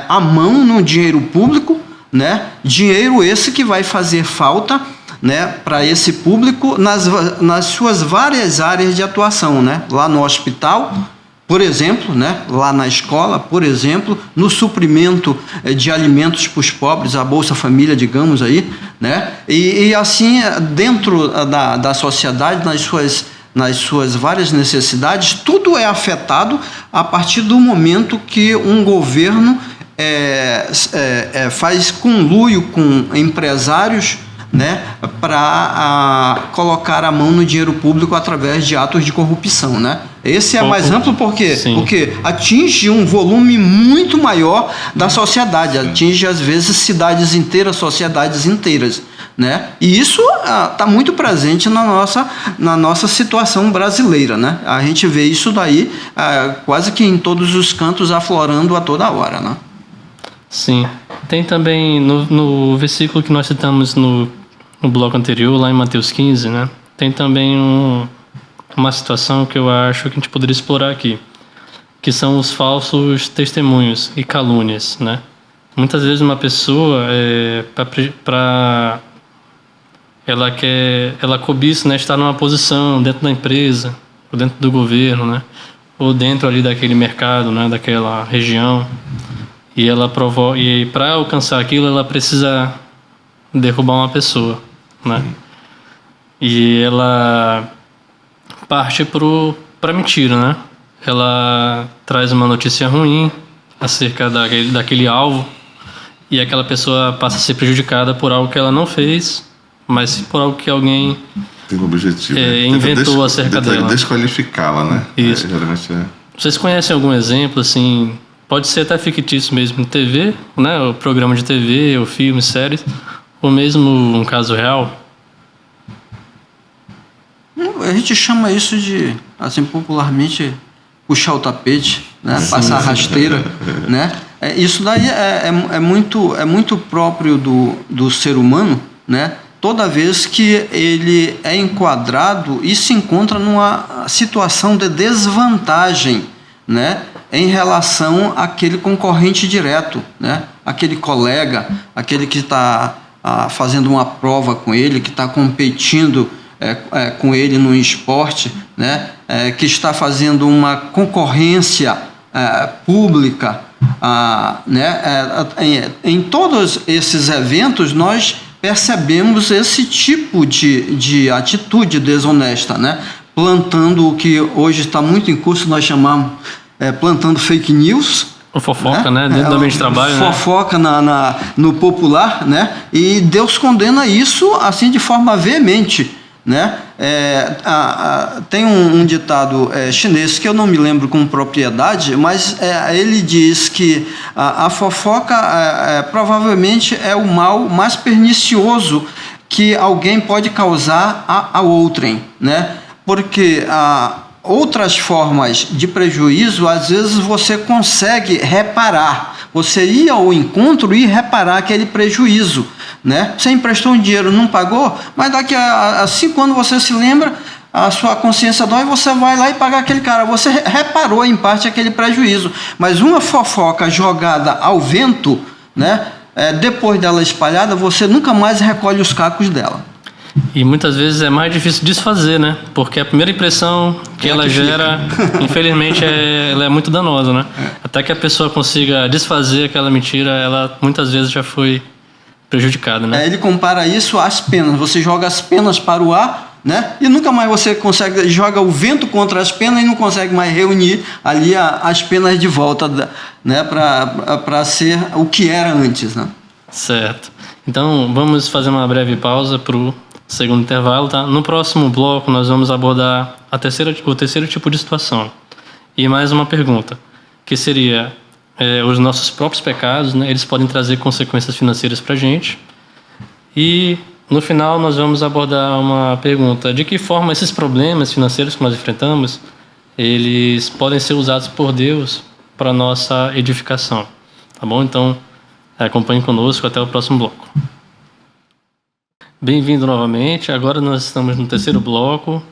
a mão no dinheiro público, né? Dinheiro esse que vai fazer falta, né, para esse público nas suas várias áreas de atuação, né? Lá no hospital, por exemplo, né? Lá na escola, por exemplo, no suprimento de alimentos para os pobres, a Bolsa Família, digamos aí, né? E assim, dentro da sociedade, nas suas várias necessidades, tudo é afetado a partir do momento que um governo faz conluio com empresários, né, para colocar a mão no dinheiro público através de atos de corrupção, né? Esse é mais amplo porque atinge um volume muito maior da sociedade, atinge às vezes cidades inteiras, sociedades inteiras, né? E isso está muito presente na nossa situação brasileira, né? A gente vê isso daí quase que em todos os cantos aflorando a toda hora, né? Sim. Tem também no versículo que nós citamos no bloco anterior, lá em Mateus 15, né? Tem também uma situação que eu acho que a gente poderia explorar aqui, que são os falsos testemunhos e calúnias, né? Muitas vezes uma pessoa, ela cobiça, né, estar numa posição dentro da empresa, ou dentro do governo, né? Ou dentro ali daquele mercado, né, daquela região. E para alcançar aquilo, ela precisa derrubar uma pessoa, né? E ela parte para mentira, né? Ela traz uma notícia ruim acerca daquele alvo, e aquela pessoa passa a ser prejudicada por algo que ela não fez, mas sim por algo que alguém tem um objetivo, inventou acerca dela. Desqualificá-la, né? Isso. Vocês conhecem algum exemplo, assim? Pode ser até fictício mesmo, TV, né? O programa de TV, ou filme, séries, ou mesmo um caso real? A gente chama isso de, assim, popularmente, puxar o tapete, né? Passar a rasteira, né? Isso daí é muito próprio do ser humano, né? Toda vez que ele é enquadrado e se encontra numa situação de desvantagem, né, em relação àquele concorrente direto, né, aquele colega, aquele que está fazendo uma prova com ele, que está competindo com ele no esporte, né, que está fazendo uma concorrência pública, Em todos esses eventos, nós percebemos esse tipo de atitude desonesta, né? Plantando o que hoje está muito em curso, nós chamamos plantando fake news. O fofoca, né? Dentro do ambiente de trabalho, fofoca, né? No popular, né? E Deus condena isso assim de forma veemente, né? Tem um ditado chinês que eu não me lembro com propriedade, mas ele diz que a fofoca provavelmente é o mal mais pernicioso que alguém pode causar a outrem, né? Porque outras formas de prejuízo, às vezes você consegue reparar. Você ir ao encontro e reparar aquele prejuízo, né? Você emprestou um dinheiro, não pagou, mas daqui a 5 anos você se lembra, a sua consciência dói, você vai lá e paga aquele cara. Você reparou em parte aquele prejuízo. Mas uma fofoca jogada ao vento, né? Depois dela espalhada, você nunca mais recolhe os cacos dela. E muitas vezes é mais difícil desfazer, né? Porque a primeira impressão que ela gera, infelizmente, ela é muito danosa, né? Até que a pessoa consiga desfazer aquela mentira, ela muitas vezes já foi prejudicada, né? Ele compara isso às penas. Você joga as penas para o ar, né? E nunca mais você consegue, joga o vento contra as penas e não consegue mais reunir ali as penas de volta, né? Para ser o que era antes, né? Certo. Então, vamos fazer uma breve pausa para o segundo intervalo, tá? No próximo bloco, nós vamos abordar o terceiro tipo de situação. E mais uma pergunta, que seria os nossos próprios pecados, né? Eles podem trazer consequências financeiras para a gente. E, no final, nós vamos abordar uma pergunta, de que forma esses problemas financeiros que nós enfrentamos, eles podem ser usados por Deus para a nossa edificação. Tá bom? Então, acompanhe conosco até o próximo bloco. Bem-vindo novamente. Agora nós estamos no terceiro bloco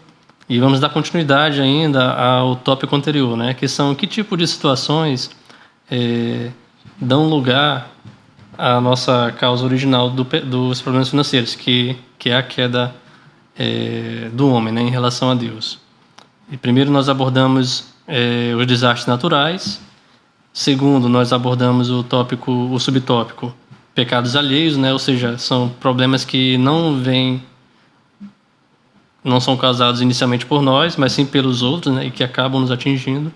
e vamos dar continuidade ainda ao tópico anterior, né? Que são que tipo de situações dão lugar à nossa causa original dos problemas financeiros, que é a queda do homem, né, em relação a Deus. E primeiro nós abordamos os desastres naturais. Segundo, nós abordamos o subtópico pecados alheios, né? Ou seja, são problemas que não são causados inicialmente por nós, mas sim pelos outros, né? E que acabam nos atingindo.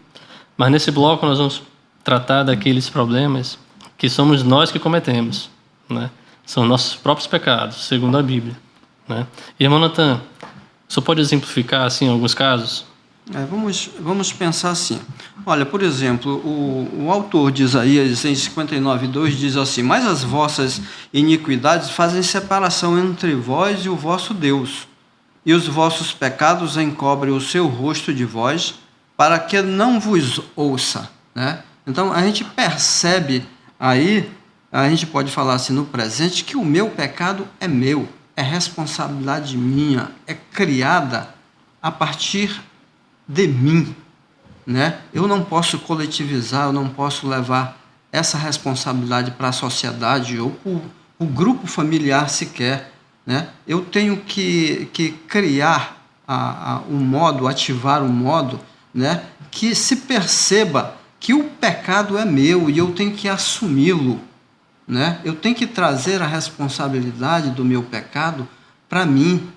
Mas nesse bloco nós vamos tratar daqueles problemas que somos nós que cometemos, né? São nossos próprios pecados, segundo a Bíblia, né? Irmão Natan, o senhor pode exemplificar assim alguns casos? Vamos pensar assim. Olha, por exemplo, o autor de Isaías, em 59:2, diz assim: mas as vossas iniquidades fazem separação entre vós e o vosso Deus, e os vossos pecados encobrem o seu rosto de vós, para que não vos ouça, né? Então, a gente percebe aí, a gente pode falar assim no presente, que o meu pecado é meu, é responsabilidade minha, é criada a partir de mim, né? Eu não posso coletivizar, eu não posso levar essa responsabilidade para a sociedade ou para o grupo familiar sequer, né? Eu tenho que criar um modo, ativar um modo, né? Que se perceba que o pecado é meu e eu tenho que assumi-lo, né? Eu tenho que trazer a responsabilidade do meu pecado para mim.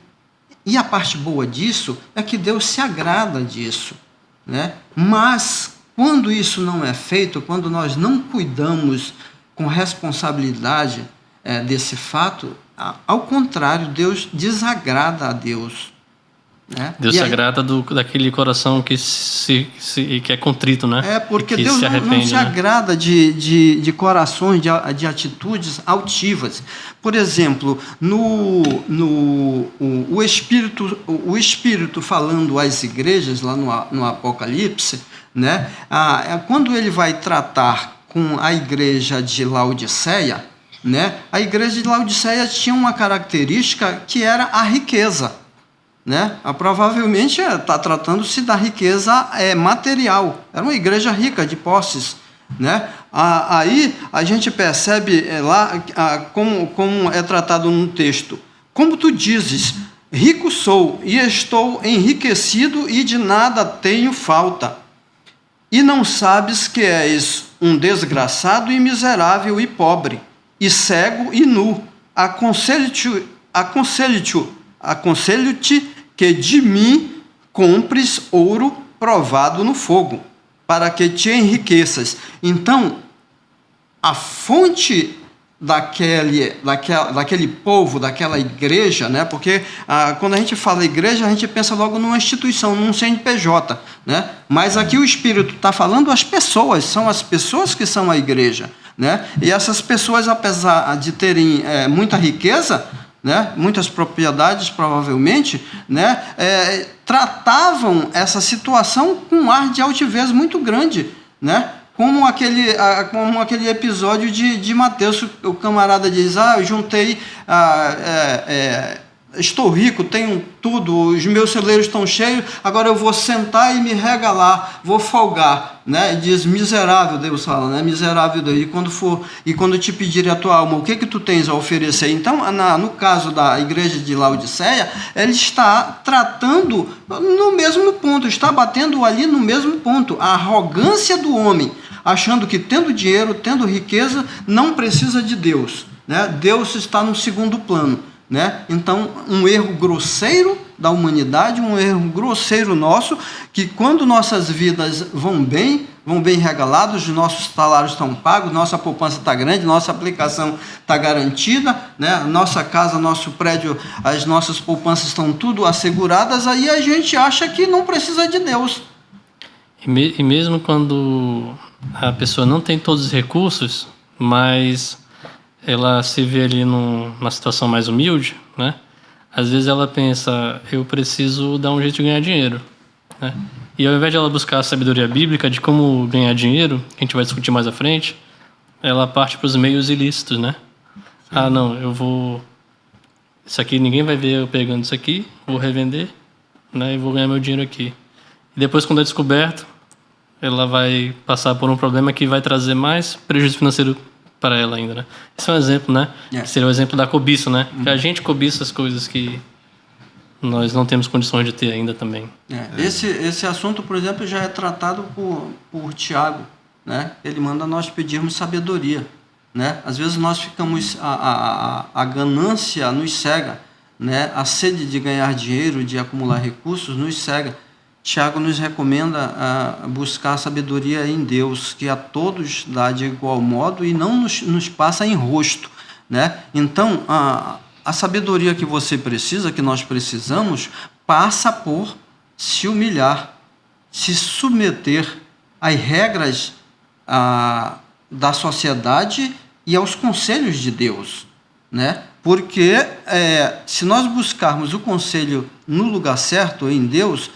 E a parte boa disso é que Deus se agrada disso, né? Mas, quando isso não é feito, quando nós não cuidamos com responsabilidade desse fato, ao contrário, Deus desagrada a Deus, né? Deus se agrada daquele coração que é contrito, né? Porque Deus não se agrada de corações, de atitudes altivas. Por exemplo, o Espírito falando às igrejas, lá no Apocalipse, né? Quando ele vai tratar com a igreja de Laodiceia, né? A igreja de Laodiceia tinha uma característica que era a riqueza, né? Provavelmente está tratando-se da riqueza material. Era uma igreja rica de posses, né? Aí a gente percebe lá como é tratado no texto. Como tu dizes, rico sou e estou enriquecido e de nada tenho falta. E não sabes que és um desgraçado e miserável e pobre, e cego e nu. Aconselho-te que de mim compres ouro provado no fogo, para que te enriqueças. Então, a fonte daquele povo, daquela igreja, né? Porque quando a gente fala igreja, a gente pensa logo numa instituição, num CNPJ, né? Mas aqui o Espírito está falando as pessoas, são as pessoas que são a igreja, né? E essas pessoas, apesar de terem muita riqueza, né? Muitas propriedades, provavelmente, né? Tratavam essa situação com um ar de altivez muito grande, né? Como aquele episódio de Mateus, o camarada diz, eu juntei, estou rico, tenho tudo, os meus celeiros estão cheios, agora eu vou sentar e me regalar, vou folgar, né? Diz, miserável, Deus fala, né? Miserável Deus, e quando te pedirem a tua alma, o que tu tens a oferecer? Então, no caso da igreja de Laodiceia, ele está tratando no mesmo ponto, está batendo ali no mesmo ponto, a arrogância do homem, achando que tendo dinheiro, tendo riqueza, não precisa de Deus, né? Deus está no segundo plano, né? Então, um erro grosseiro da humanidade, um erro grosseiro nosso, que quando nossas vidas vão bem regalados, nossos salários estão pagos, nossa poupança está grande, nossa aplicação está garantida, né? Nossa casa, nosso prédio, as nossas poupanças estão tudo asseguradas, aí a gente acha que não precisa de Deus. E mesmo quando a pessoa não tem todos os recursos, mas ela se vê ali numa situação mais humilde, né? Às vezes ela pensa, eu preciso dar um jeito de ganhar dinheiro, né? E ao invés de ela buscar a sabedoria bíblica de como ganhar dinheiro, que a gente vai discutir mais à frente, ela parte para os meios ilícitos, né? Sim. Não, eu vou... Isso aqui, ninguém vai ver eu pegando isso aqui, vou revender, né? E vou ganhar meu dinheiro aqui. E depois, quando é descoberto, ela vai passar por um problema que vai trazer mais prejuízo financeiro para ela ainda, né? Esse é um exemplo, né? Que seria o exemplo da cobiça, né? Que a gente cobiça as coisas que nós não temos condições de ter ainda também. Esse assunto, por exemplo, já é tratado por Tiago, né? Ele manda nós pedirmos sabedoria, né? Às vezes nós ficamos... A ganância nos cega, né? A sede de ganhar dinheiro, de acumular recursos, nos cega. Tiago nos recomenda buscar a sabedoria em Deus, que a todos dá de igual modo e não nos passa em rosto, né? Então, a sabedoria que você precisa, que nós precisamos, passa por se humilhar, se submeter às regras da sociedade e aos conselhos de Deus, né? Porque se nós buscarmos o conselho no lugar certo, em Deus,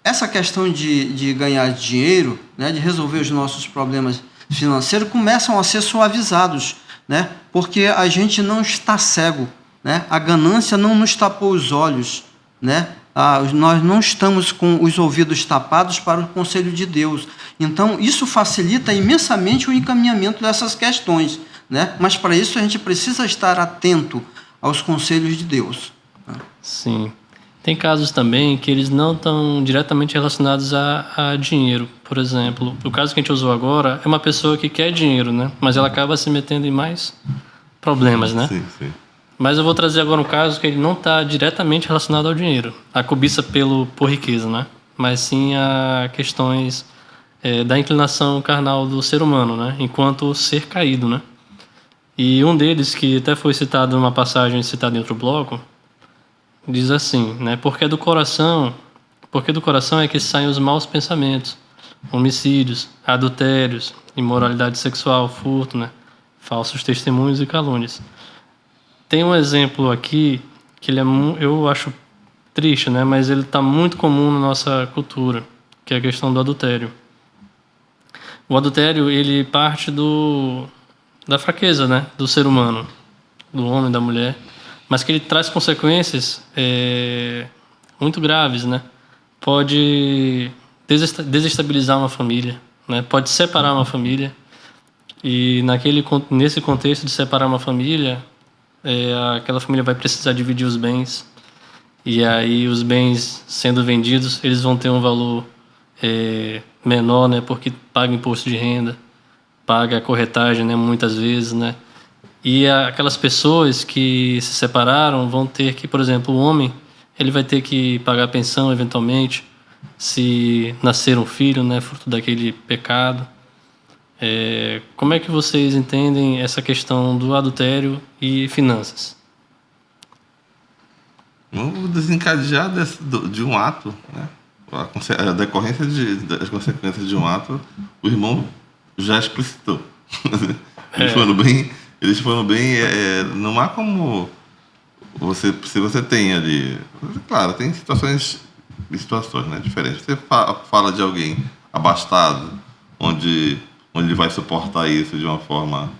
essa questão de ganhar dinheiro, né, de resolver os nossos problemas financeiros, começam a ser suavizados, né, porque a gente não está cego, né, a ganância não nos tapou os olhos, né, nós não estamos com os ouvidos tapados para o conselho de Deus. Então, isso facilita imensamente o encaminhamento dessas questões, né, mas para isso a gente precisa estar atento aos conselhos de Deus. Sim. Tem casos também que eles não estão diretamente relacionados a dinheiro. Por exemplo, o caso que a gente usou agora é uma pessoa que quer dinheiro, né? Mas ela acaba se metendo em mais problemas, né? Sim, sim. Mas eu vou trazer agora um caso que ele não está diretamente relacionado ao dinheiro. A cobiça por riqueza, né? Mas sim a questões da inclinação carnal do ser humano, né? Enquanto ser caído, né? E um deles, que até foi citado numa passagem citada em outro bloco, diz assim, né? Porque do coração é que saem os maus pensamentos, homicídios, adultérios, imoralidade sexual, furto, né? Falsos testemunhos e calúnias. Tem um exemplo aqui que eu acho triste, né? Mas ele está muito comum na nossa cultura, que é a questão do adultério. O adultério, ele parte da fraqueza, né? Do ser humano, do homem, da mulher, mas que ele traz consequências muito graves, né? Pode desestabilizar uma família, né? Pode separar uma família, e nesse contexto de separar uma família, aquela família vai precisar dividir os bens, e aí os bens sendo vendidos, eles vão ter um valor menor, né? Porque paga imposto de renda, paga a corretagem, né, muitas vezes, né? E aquelas pessoas que se separaram vão ter que, por exemplo, o homem, ele vai ter que pagar pensão eventualmente, se nascer um filho, né, fruto daquele pecado. Como é que vocês entendem essa questão do adultério e finanças? O desencadear de um ato, né? A decorrência das consequências de um ato, o irmão já explicitou. Eles foram bem, não há como se você tem ali, claro, tem situações, né, diferentes. Você fala de alguém abastado, onde ele vai suportar isso de uma forma,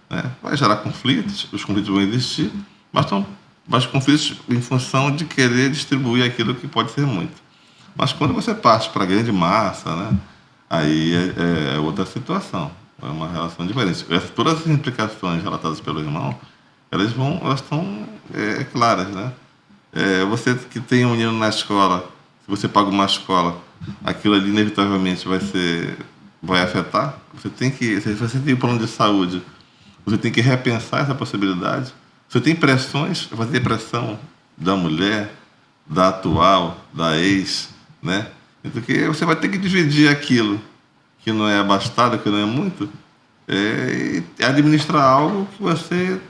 né, vai gerar conflitos, os conflitos vão existir, mas conflitos em função de querer distribuir aquilo que pode ser muito. Mas quando você parte para a grande massa, né, aí é outra situação, é uma relação diferente. Todas as implicações relatadas pelo irmão, elas estão claras, né? Você que tem um menino na escola, se você paga uma escola, aquilo ali inevitavelmente vai afetar. Se você tem um plano de saúde, você tem que repensar essa possibilidade. Você tem pressões, vai ter pressão da mulher, da atual, da ex, né? Então você vai ter que dividir aquilo que não é abastado, que não é muito, e administrar algo que você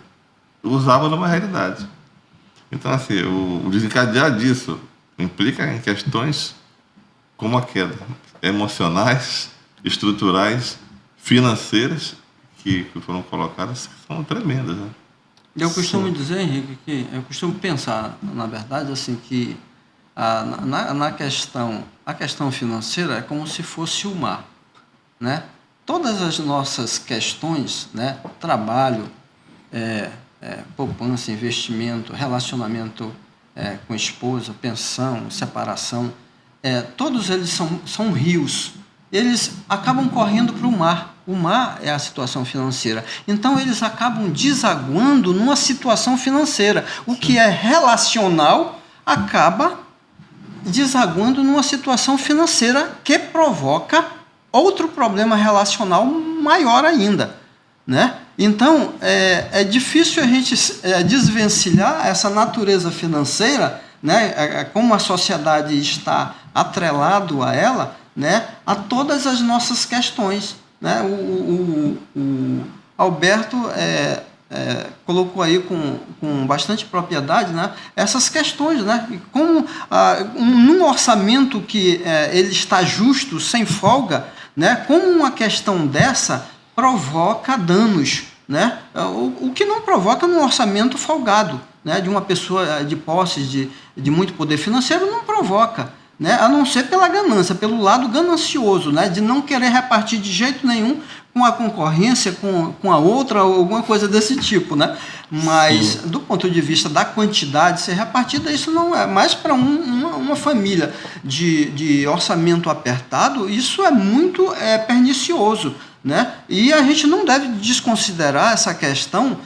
usava numa realidade. Então, assim, o desencadear disso implica em questões como a queda emocionais, estruturais, financeiras, que foram colocadas, que são tremendas, né? Eu costumo dizer, Henrique, eu costumo pensar, na verdade, assim, que a questão financeira é como se fosse o mar, né? Todas as nossas questões, né, trabalho, poupança, investimento, relacionamento com esposa, pensão, separação, todos eles são rios. Eles acabam correndo para o mar. O mar é a situação financeira. Então, eles acabam desaguando numa situação financeira. O que é relacional acaba desaguando numa situação financeira que provoca outro problema relacional maior ainda, né? Então, é difícil a gente desvencilhar essa natureza financeira, né? Como a sociedade está atrelado a ela, né? A todas as nossas questões, né? O Alberto colocou aí com bastante propriedade, né, essas questões, né, e como num orçamento que ele está justo, sem folga, né, como uma questão dessa provoca danos, né, o que não provoca num orçamento folgado, né, de uma pessoa de posses de muito poder financeiro, não provoca, né, a não ser pela ganância, pelo lado ganancioso, né, de não querer repartir de jeito nenhum com a concorrência, com a outra, ou alguma coisa desse tipo, né? Mas, sim, do ponto de vista da quantidade ser repartida, isso não é. Mas para uma família de orçamento apertado, isso é muito pernicioso, né? E a gente não deve desconsiderar essa questão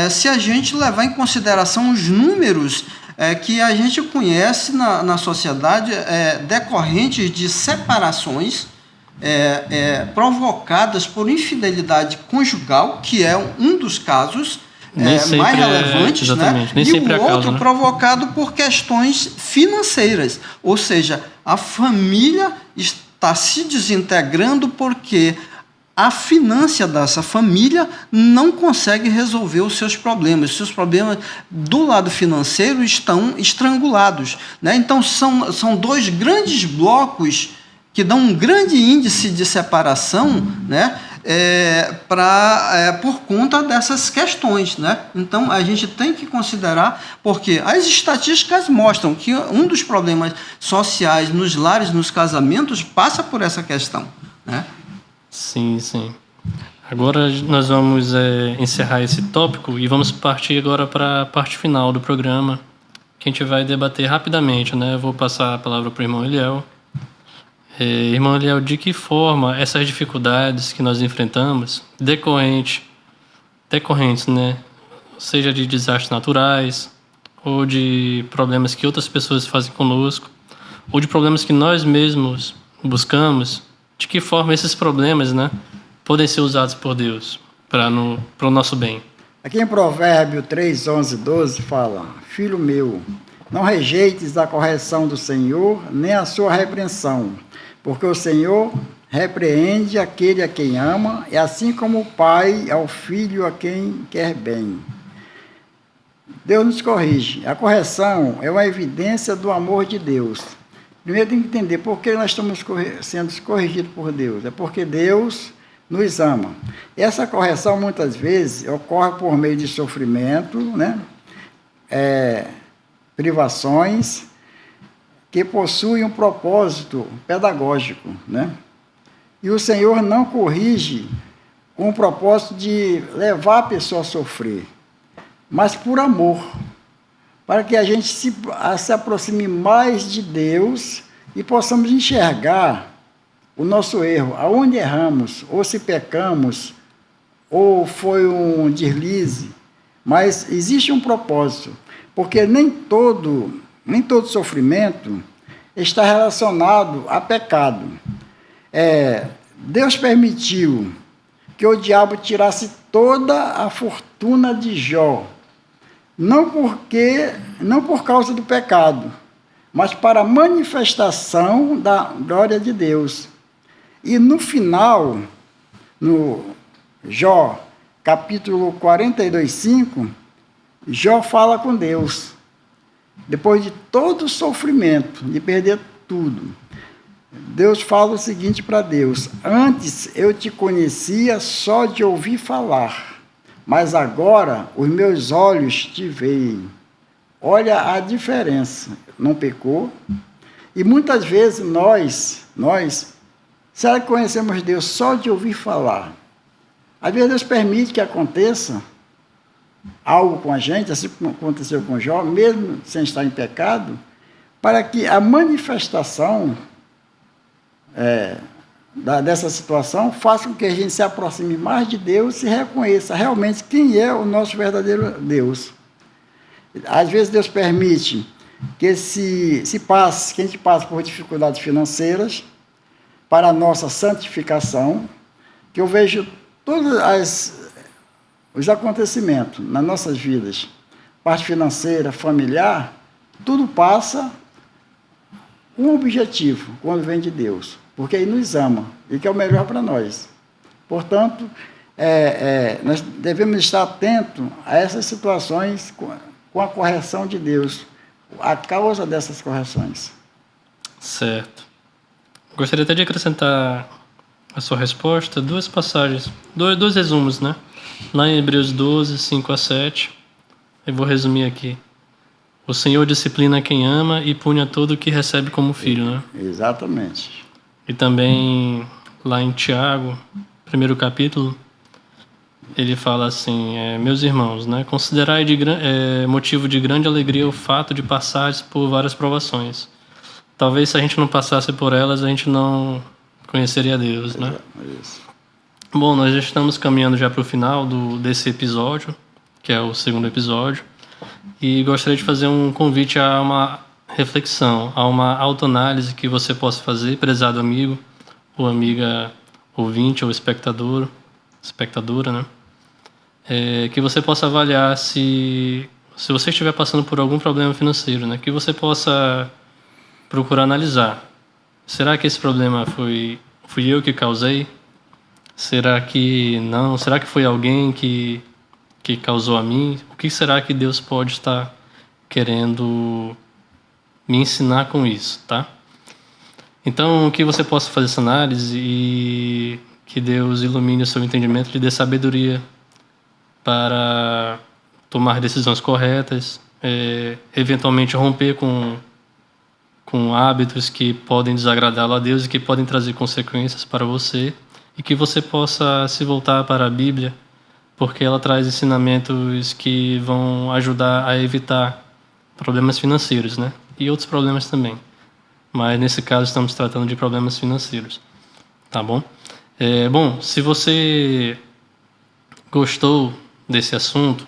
se a gente levar em consideração os números que a gente conhece na sociedade decorrentes de separações provocadas por infidelidade conjugal, que é um dos casos mais relevantes, né? Nem e o outro, né, provocado por questões financeiras, ou seja, a família está se desintegrando porque a finança dessa família não consegue resolver os seus problemas. Os seus problemas do lado financeiro estão estrangulados, né? Então, são dois grandes blocos que dão um grande índice de separação, né, por conta dessas questões, né? Então, a gente tem que considerar, porque as estatísticas mostram que um dos problemas sociais nos lares, nos casamentos, passa por essa questão, né? Sim, sim. Agora nós vamos encerrar esse tópico e vamos partir agora para a parte final do programa, que a gente vai debater rapidamente, né? Eu vou passar a palavra para o irmão Eliel. Irmão Eliel, de que forma essas dificuldades que nós enfrentamos, decorrentes, né? Seja de desastres naturais, ou de problemas que outras pessoas fazem conosco, ou de problemas que nós mesmos buscamos, de que forma esses problemas, né, podem ser usados por Deus para o nosso bem. Aqui em Provérbio 3, 11, 12 fala: Filho meu, não rejeites a correção do Senhor, nem a sua repreensão, porque o Senhor repreende aquele a quem ama, e assim como o pai ao filho a quem quer bem. Deus nos corrige. A correção é uma evidência do amor de Deus. Primeiro tem que entender por que nós estamos sendo corrigidos por Deus. É porque Deus nos ama. Essa correção muitas vezes ocorre por meio de sofrimento, né? Privações, que possuem um propósito pedagógico, né? E o Senhor não corrige com o propósito de levar a pessoa a sofrer, mas por amor, para que a gente se aproxime mais de Deus e possamos enxergar o nosso erro, aonde erramos, ou se pecamos, ou foi um deslize, mas existe um propósito, porque nem todo sofrimento está relacionado a pecado. Deus permitiu que o diabo tirasse toda a fortuna de Jó, não por causa do pecado, mas para a manifestação da glória de Deus. E no final, no Jó, capítulo 42, 5, Jó fala com Deus, depois de todo o sofrimento, de perder tudo. Deus fala o seguinte para Deus: antes eu te conhecia só de ouvir falar, mas agora os meus olhos te veem. Olha a diferença, não pecou? E muitas vezes nós, será que conhecemos Deus só de ouvir falar? Às vezes Deus permite que aconteça algo com a gente, assim como aconteceu com Jó, mesmo sem estar em pecado, para que a manifestação dessa situação faça com que a gente se aproxime mais de Deus e reconheça realmente quem é o nosso verdadeiro Deus. Às vezes Deus permite que a gente passe por dificuldades financeiras para a nossa santificação, que eu vejo todos os acontecimentos nas nossas vidas, parte financeira, familiar, tudo passa com um objetivo, quando vem de Deus, porque Ele nos ama e quer o melhor para nós. Portanto, nós devemos estar atentos a essas situações com a correção de Deus, a causa dessas correções. Certo. Gostaria até de acrescentar a sua resposta duas passagens, dois resumos, né? Lá em Hebreus 12, 5 a 7, eu vou resumir aqui. O Senhor disciplina quem ama e pune a todo o que recebe como filho, né? Exatamente. E também lá em Tiago, primeiro capítulo, ele fala assim: meus irmãos, né, considerai motivo de grande alegria o fato de passares por várias provações. Talvez se a gente não passasse por elas, a gente não conheceria Deus, né? Isso. Bom, nós já estamos caminhando já para o final desse episódio, que é o segundo episódio, e gostaria de fazer um convite a uma reflexão, a uma autoanálise que você possa fazer, prezado amigo ou amiga ouvinte ou espectadora, né? Que você possa avaliar se você estiver passando por algum problema financeiro, né? Que você possa procurar analisar. Será que esse problema fui eu que causei? Será que não? Será que foi alguém que causou a mim? O que será que Deus pode estar querendo me ensinar com isso, tá? Então, que você possa fazer essa análise e que Deus ilumine o seu entendimento, lhe dê sabedoria para tomar decisões corretas, eventualmente romper com hábitos que podem desagradá-lo a Deus e que podem trazer consequências para você, e que você possa se voltar para a Bíblia, porque ela traz ensinamentos que vão ajudar a evitar problemas financeiros, né? E outros problemas também. Mas nesse caso estamos tratando de problemas financeiros, tá bom? Bom, se você gostou desse assunto,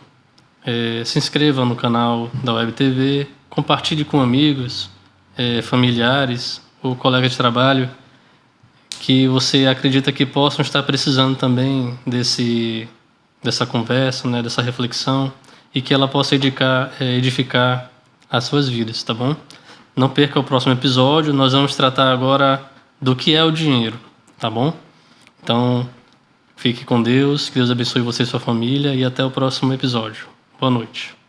se inscreva no canal da Web TV, compartilhe com amigos, familiares ou colegas de trabalho que você acredita que possam estar precisando também dessa conversa, né, dessa reflexão, e que ela possa edificar as suas vidas, tá bom? Não perca o próximo episódio, nós vamos tratar agora do que é o dinheiro, tá bom? Então, fique com Deus, que Deus abençoe você e sua família, e até o próximo episódio. Boa noite.